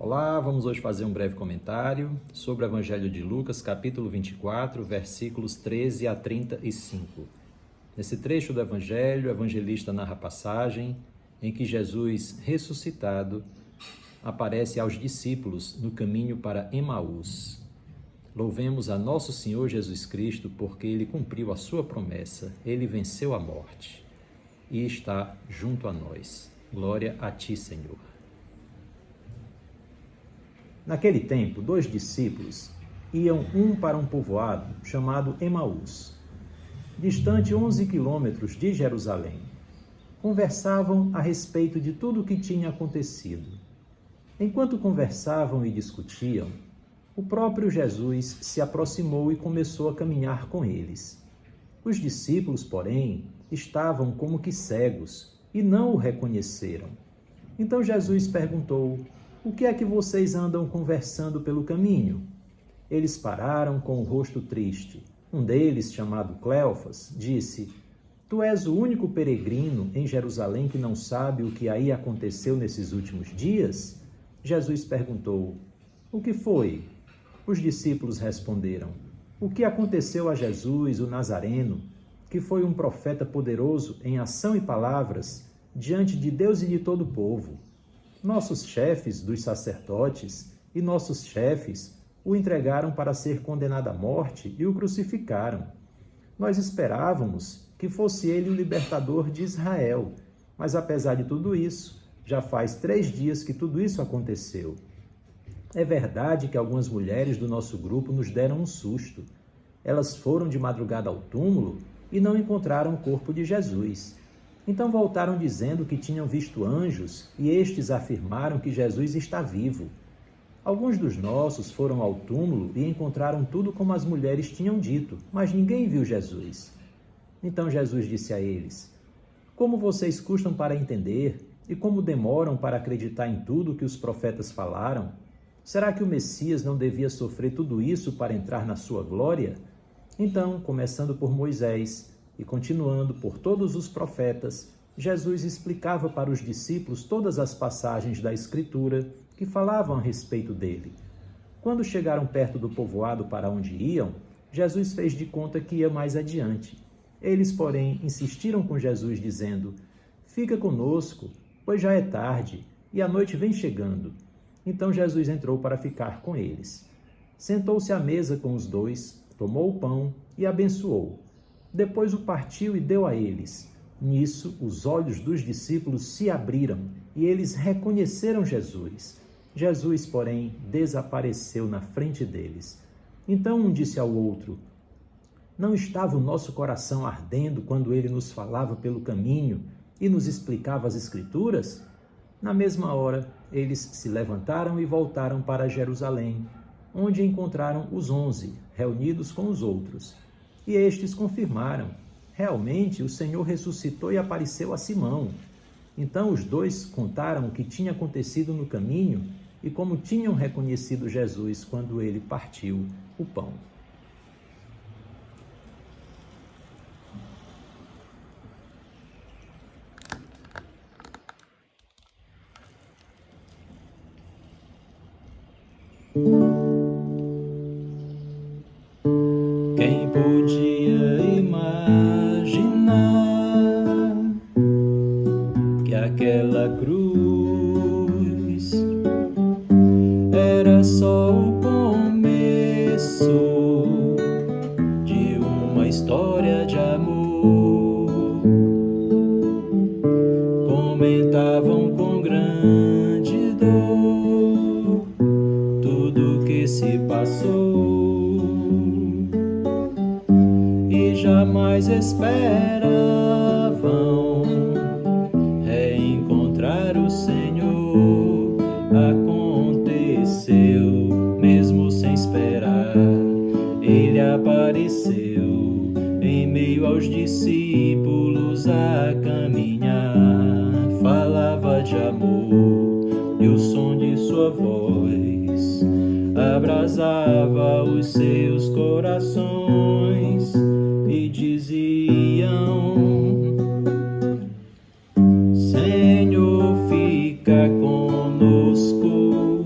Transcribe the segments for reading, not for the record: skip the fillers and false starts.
Olá, vamos hoje fazer um breve comentário sobre o Evangelho de Lucas, capítulo 24, versículos 13 a 35. Nesse trecho do Evangelho, o evangelista narra a passagem em que Jesus, ressuscitado, aparece aos discípulos no caminho para Emaús. Louvemos a nosso Senhor Jesus Cristo, porque Ele cumpriu a sua promessa, Ele venceu a morte e está junto a nós. Glória a Ti, Senhor. Naquele tempo, 2 discípulos iam um para um povoado chamado Emaús, distante 11 quilômetros de Jerusalém. Conversavam a respeito de tudo o que tinha acontecido. Enquanto conversavam e discutiam, o próprio Jesus se aproximou e começou a caminhar com eles. Os discípulos, porém, estavam como que cegos e não o reconheceram. Então Jesus perguntou: "O que é que vocês andam conversando pelo caminho?" Eles pararam com o rosto triste. Um deles, chamado Cleofas, disse: "Tu és o único peregrino em Jerusalém que não sabe o que aí aconteceu nesses últimos dias?" Jesus perguntou: "O que foi?" Os discípulos responderam: "O que aconteceu a Jesus, o Nazareno, que foi um profeta poderoso em ação e palavras diante de Deus e de todo o povo. Nossos chefes dos sacerdotes e nossos chefes o entregaram para ser condenado à morte e o crucificaram. Nós esperávamos que fosse ele o libertador de Israel, mas apesar de tudo isso, já faz 3 dias que tudo isso aconteceu. É verdade que algumas mulheres do nosso grupo nos deram um susto. Elas foram de madrugada ao túmulo e não encontraram o corpo de Jesus. Então voltaram dizendo que tinham visto anjos e estes afirmaram que Jesus está vivo. Alguns dos nossos foram ao túmulo e encontraram tudo como as mulheres tinham dito, mas ninguém viu Jesus." Então Jesus disse a eles: "Como vocês custam para entender e como demoram para acreditar em tudo que os profetas falaram? Será que o Messias não devia sofrer tudo isso para entrar na sua glória?" Então, começando por Moisés e continuando por todos os profetas, Jesus explicava para os discípulos todas as passagens da Escritura que falavam a respeito dele. Quando chegaram perto do povoado para onde iam, Jesus fez de conta que ia mais adiante. Eles, porém, insistiram com Jesus, dizendo: "Fica conosco, pois já é tarde e a noite vem chegando." Então Jesus entrou para ficar com eles. Sentou-se à mesa com os dois, tomou o pão e abençoou. Depois o partiu e deu a eles. Nisso, os olhos dos discípulos se abriram e eles reconheceram Jesus. Jesus, porém, desapareceu na frente deles. Então um disse ao outro: "Não estava o nosso coração ardendo quando ele nos falava pelo caminho e nos explicava as Escrituras?" Na mesma hora, eles se levantaram e voltaram para Jerusalém, onde encontraram os 11, reunidos com os outros. E estes confirmaram: "Realmente o Senhor ressuscitou e apareceu a Simão." Então os dois contaram o que tinha acontecido no caminho e como tinham reconhecido Jesus quando ele partiu o pão. Quem podia imaginar que aquela cruz era só o começo de uma história de amor? Comentavam com grande dor tudo que se passou e jamais esperavam reencontrar o Senhor. Aconteceu, mesmo sem esperar, ele apareceu em meio aos discípulos a caminhar. Falava de amor e o som de sua voz abrasava os seus corações e diziam: "Senhor, fica conosco,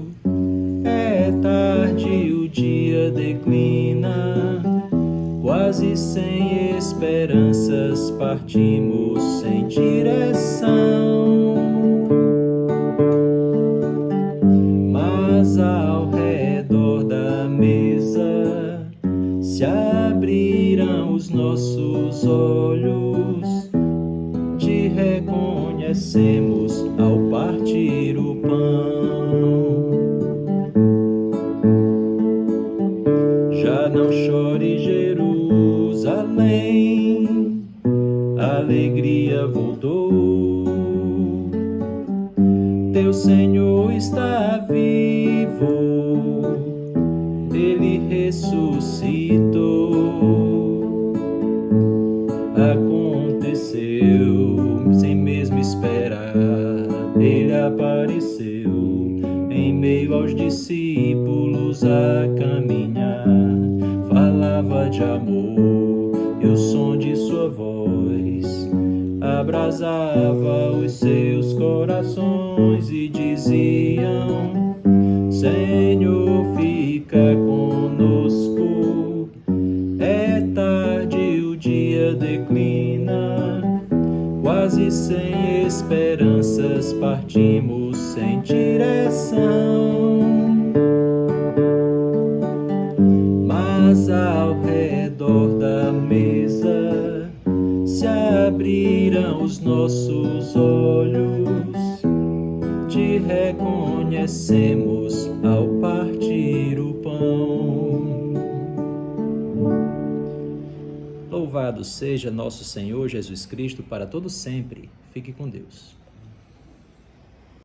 quase sem esperanças, partimos sem direção. Mas ao redor da mesa se abriram os nossos olhos, te reconhecemos ao partir o pão. Já não chore, Jerusalém, a alegria voltou. Teu Senhor está vivo, Ele ressuscitou. Aconteceu sem mesmo esperar, Ele apareceu em meio aos discípulos a caminhar. Falava de amor e o som de sua voz abrasava os seus corações e diziam: Senhor, fica conosco, é tarde, o dia declina, quase sem esperanças, partimos sem direção. Mas ao redor da mesa se abriram os nossos olhos, te reconhecemos ao partir o pão. Louvado seja nosso Senhor Jesus Cristo para todo sempre. Fique com Deus.